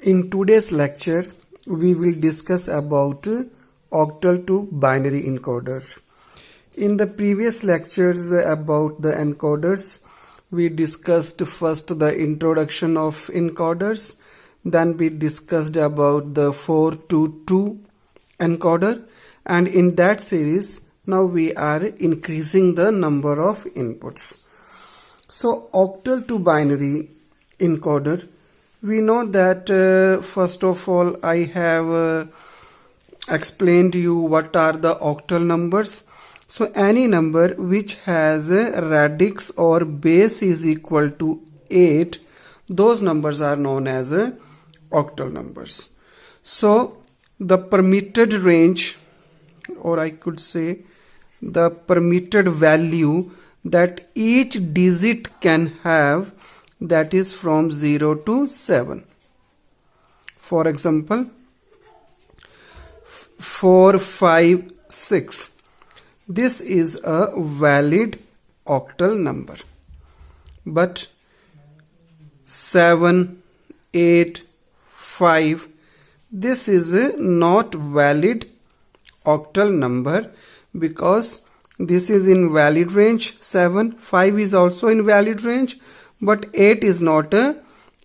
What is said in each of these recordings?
In today's lecture, we will discuss about octal to binary encoder. In the previous lectures about the encoders, we discussed first the introduction of encoders, then we discussed about the 422 encoder, and in that series now we are increasing the number of inputs. So octal to binary encoder, we know that first of all I have explained you what are the octal numbers. So any number which has a radix or base is equal to 8, those numbers are known as octal numbers. So the permitted range, or I could say the permitted value that each digit can have, that is from 0 to 7. For example, 4, 5, 6. This is a valid octal number. But 7, 8, 5, this is a not valid octal number because this is in valid range. 7, 5 is also in valid range, but 8 is not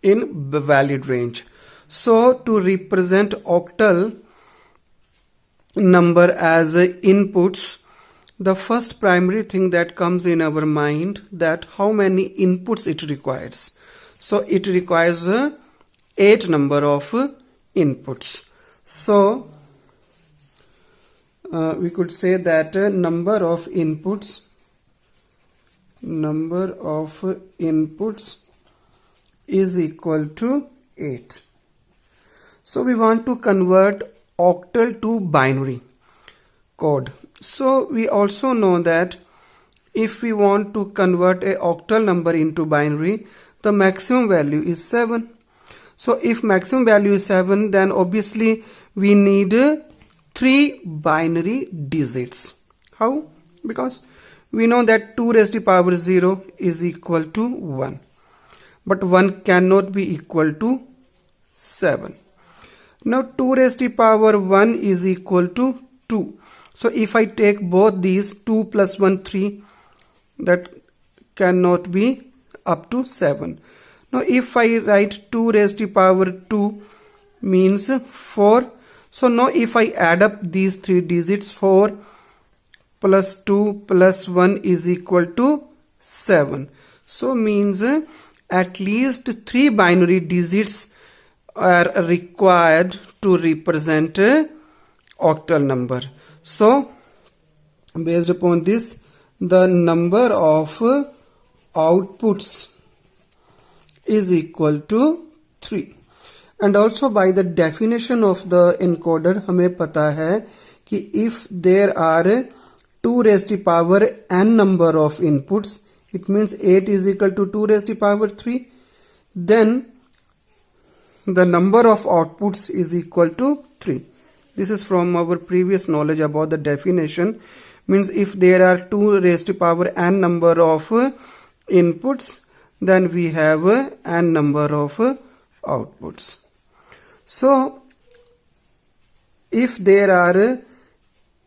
in valid range. So to represent octal number as inputs, the first primary thing that comes in our mind, that how many inputs it requires. So it requires 8 number of inputs. So we could say that number of inputs is equal to 8. So we want to convert octal to binary code. So we also know that if we want to convert a octal number into binary, the maximum value is 7. So if maximum value is 7, then obviously we need 3 binary digits. How? Because we know that 2 raised to power 0 is equal to 1. But 1 cannot be equal to 7. Now 2 raised to power 1 is equal to 2. So if I take both these, 2 plus 1, 3, that cannot be up to 7. Now if I write 2 raised to power 2 means 4. So now if I add up these 3 digits, 4 plus 2 plus 1 is equal to 7. So means at least 3 binary digits are required to represent octal number. So based upon this, the number of outputs is equal to 3. And also by the definition of the encoder, हमें पता है कि if there are 2 raised to power n number of inputs, it means 8 is equal to 2 raised to power 3, then the number of outputs is equal to 3. This is from our previous knowledge about the definition. Means if there are 2 raised to power n number of inputs, then we have n number of outputs. So if there are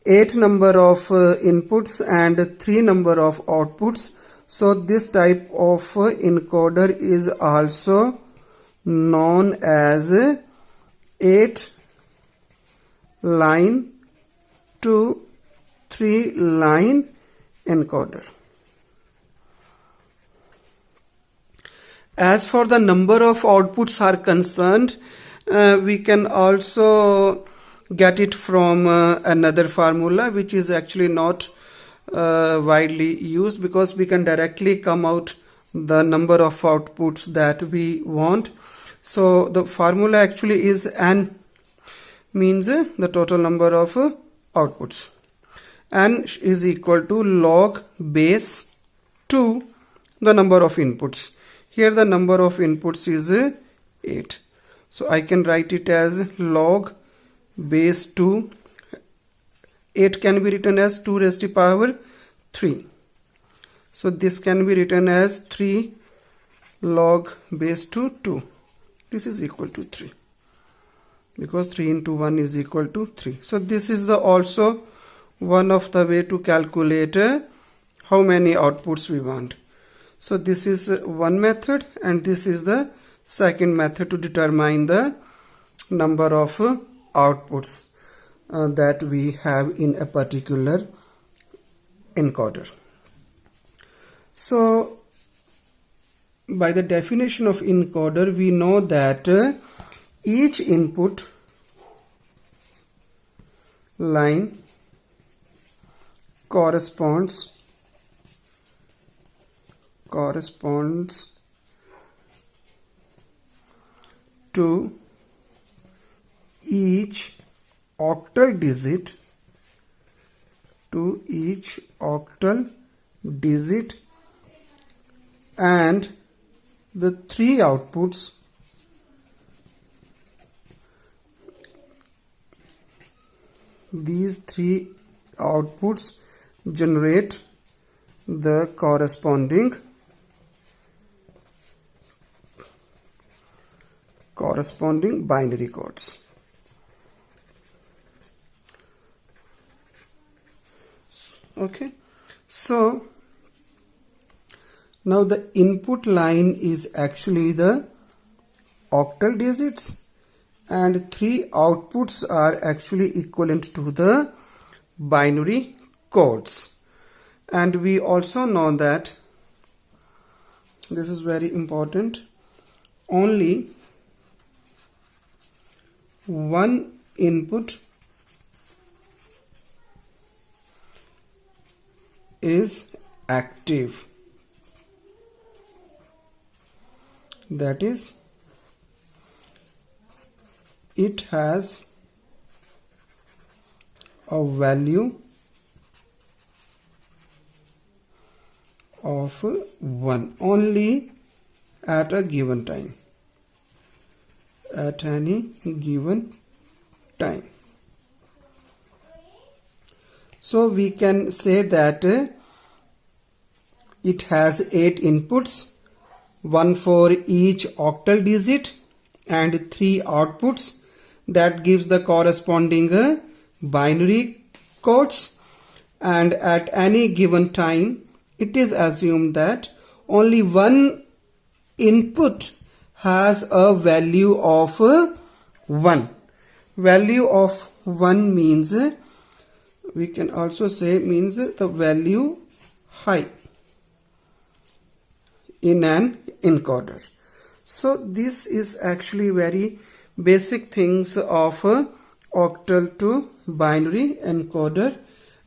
8 number of inputs and 3 number of outputs, so this type of encoder is also known as 8 line to 3 line encoder. As for the number of outputs are concerned, we can also get it from another formula which is actually not widely used, because we can directly come out the number of outputs that we want. So the formula actually is n, means the total number of outputs. N is equal to log base 2 the number of inputs. Here the number of inputs is 8. So I can write it as log base 2. 8 can be written as 2 raised to power 3. So this can be written as 3 log base to 2. This is equal to 3. because 3 into 1 is equal to 3. So this is the also one of the way to calculate how many outputs we want. So this is one method, and this is the second method to determine the number of outputs that we have in a particular encoder. So by the definition of encoder, we know that each input line corresponds to each octal digit and the three outputs these three outputs generate the corresponding binary codes. Okay, so now the input line is actually the octal digits, and three outputs are actually equivalent to the binary codes. And we also know that this is very important, only one input is active, that is, it has a value of 1 only at a given time, at any given time. So we can say that it has 8 inputs, 1 for each octal digit and 3 outputs, that gives the corresponding binary codes, and at any given time it is assumed that only one input has a value of 1. Value of 1 means, we can also say, means the value high in an encoder. So this is actually very basic things of octal to binary encoder,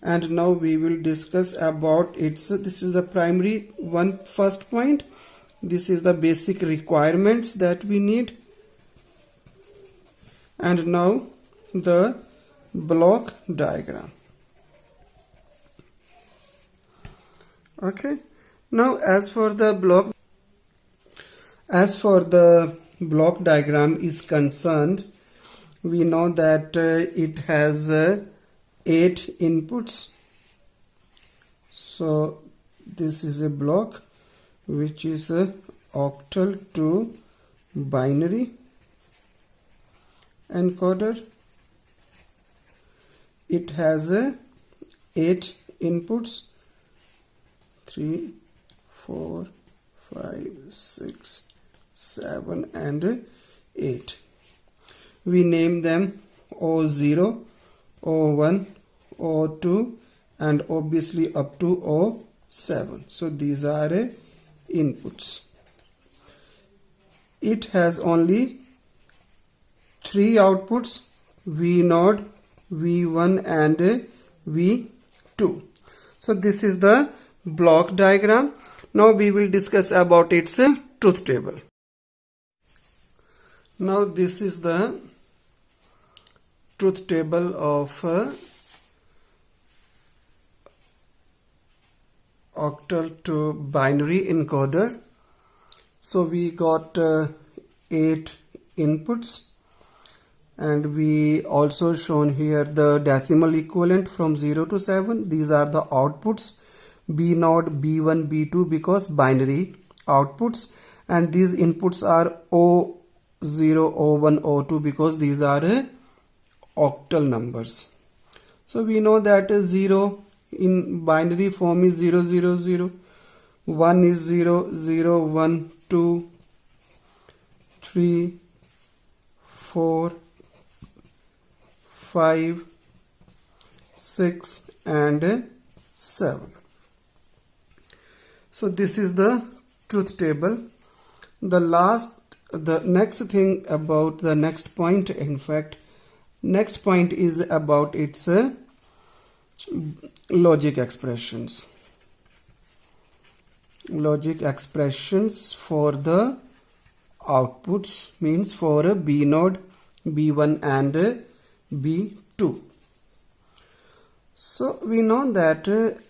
and now we will discuss about its, this is the primary one, first point. This is the basic requirements that we need, and now the block diagram. Okay, now as for the block diagram is concerned, we know that it has 8 inputs. So this is a block which is a octal to binary encoder. It has 8 inputs, 3, 4, 5, 6, 7 and 8. We name them O0, O1, O2 and obviously up to O7. So these are inputs. It has only 3 outputs, V0, V1 and V2. So this is the block diagram. Now we will discuss about its truth table. Now this is the truth table of octal to binary encoder. So we got 8 inputs, and we also shown here the decimal equivalent from 0 to 7. These are the outputs, B0, B1, B2, because binary outputs, and these inputs are O 0, O1, O2 because these are octal numbers. So we know that 0 in binary form is 0, 0, 0. 1 is 0, 0, 1, 2, 3, 4, 5, 6 and 7. So this is the truth table. The next thing about the next point, in fact, next point is about its logic expressions. Logic expressions for the outputs means for a B node, B1 and B2. So we know that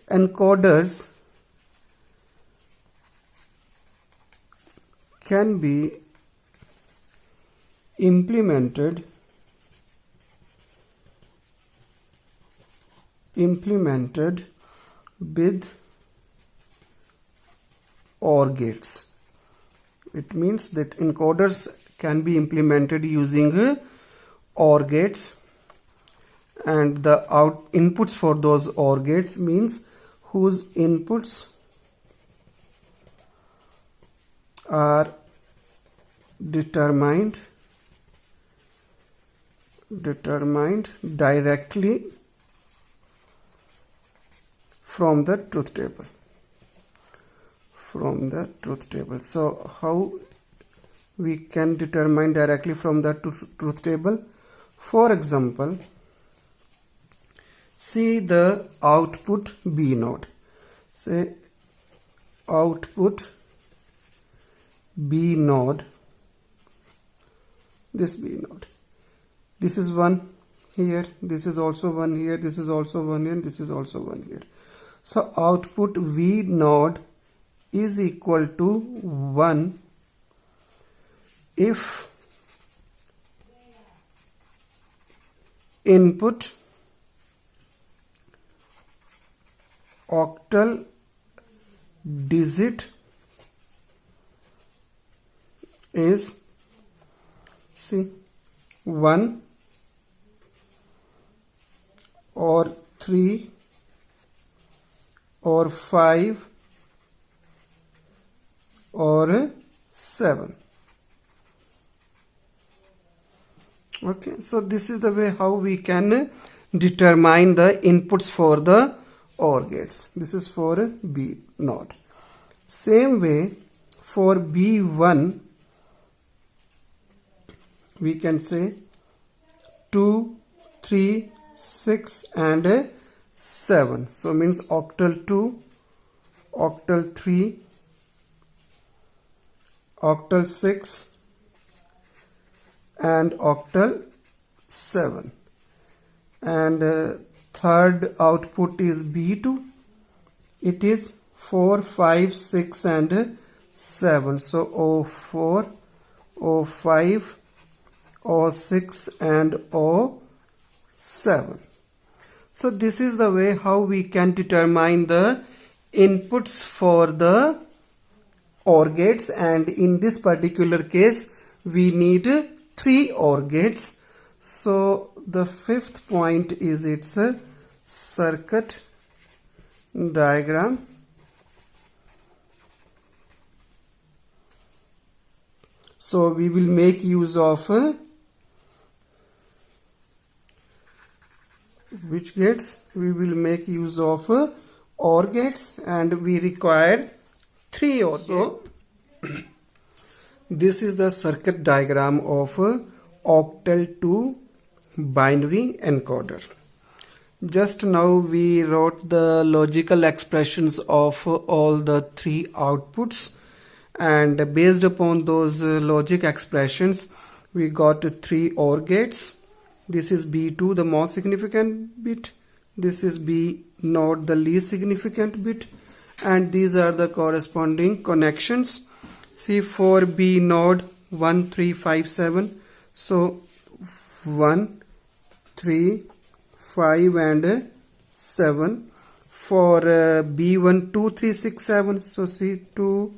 encoders can be implemented with OR gates. It means that encoders can be implemented using OR gates, and the inputs for those OR gates means whose inputs are determined directly from the truth table. So how we can determine directly from the truth table? For example, see the output B node. Say output B node, this B node. This is 1 here, this is also 1 here, this is also 1 here, this is also 1 here. So output V node is equal to 1 if input octal digit is 1 or 3 or 5 or 7. Okay, so this is the way how we can determine the inputs for the OR gates. This is for B node. Same way for B1 we can say 2, 3, 6 and 7. So means octal 2, octal 3, octal 6 and octal 7. And third output is B2. It is 4, 5, 6 and 7. So O4, O5, O6 and O7. So this is the way how we can determine the inputs for the OR gates, and in this particular case we need 3 OR gates. So the fifth point is its circuit diagram. So we will make use of which gates? We will make use of OR gates, and we require 3 OR gates. So this is the circuit diagram of octal 2 binary encoder. Just now we wrote the logical expressions of all the 3 outputs, and based upon those logic expressions we got 3 OR gates. This is B2, the most significant bit. This is B node, the least significant bit. And these are the corresponding connections. See, for B node 1, 3, 5, 7. So 1, 3, 5 and 7. For B1 2, 3, 6, 7. So see 2,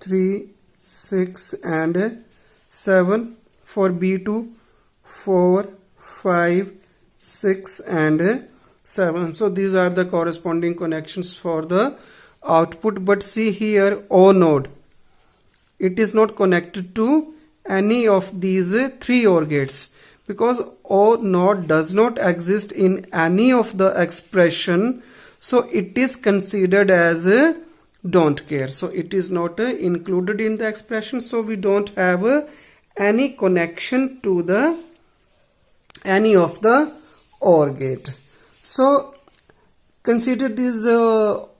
3, 6 and 7, for B2 4, 5, 6 and 7. So these are the corresponding connections for the output. But see here, O node, it is not connected to any of these 3 OR gates, because O node does not exist in any of the expression, so it is considered as don't care. So it is not included in the expression, so we don't have any connection to the any of the OR gate. So consider this O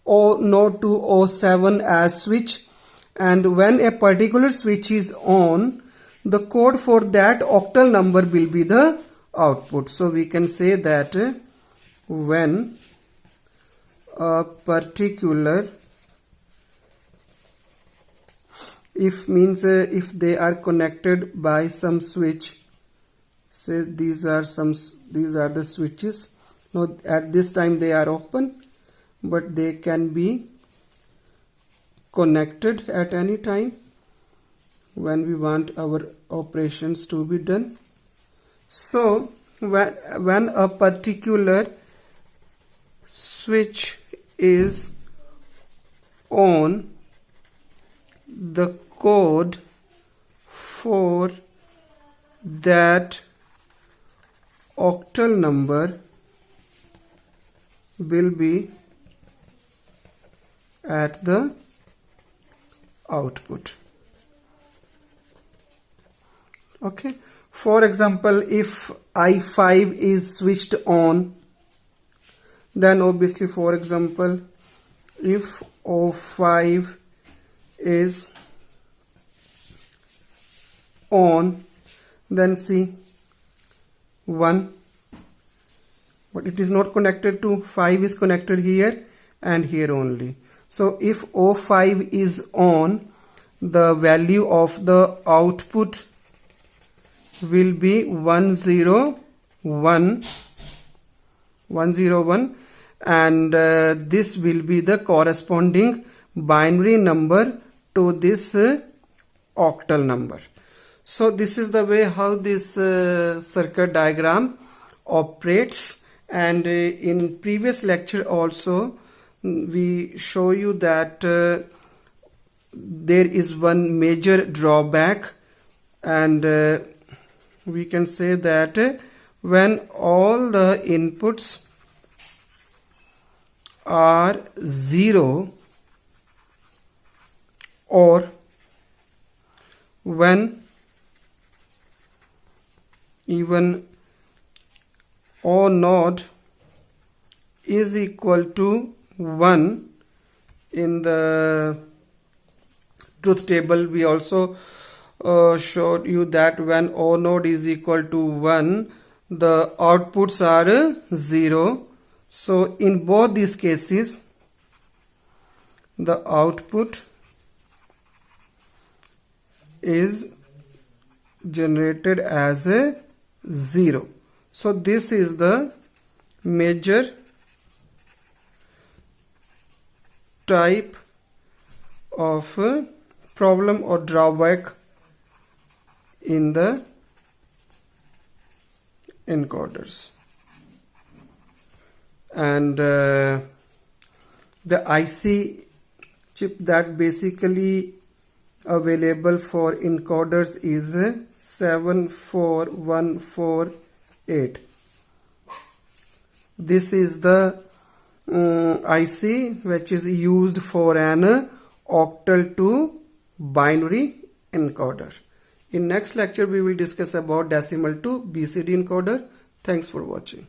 node to O7 as switch, and when a particular switch is on, the code for that octal number will be the output. So we can say that when a particular, if means if they are connected by some switch, say these are the switches. Now at this time they are open, but they can be connected at any time when we want our operations to be done. So when a particular switch is on, the code for that octal number will be at the output. Okay, for example, if I5 is switched on, then obviously, for example, if O5 is on, then see 1, but it is not connected to 5, is connected here and here only. So if O5 is on, the value of the output will be 101, and this will be the corresponding binary number to this octal number. So this is the way how this circuit diagram operates, and in previous lecture also we show you that there is one major drawback, and we can say that when all the inputs are 0, or when even O node is equal to 1, in the truth table we also showed you that when O node is equal to 1, the outputs are 0. So in both these cases the output is generated as a 0. So this is the major type of problem or drawback in the encoders. And the IC chip that basically available for encoders is 74148. This is the IC which is used for an octal to binary encoder. In next lecture we will discuss about decimal to BCD encoder. Thanks for watching.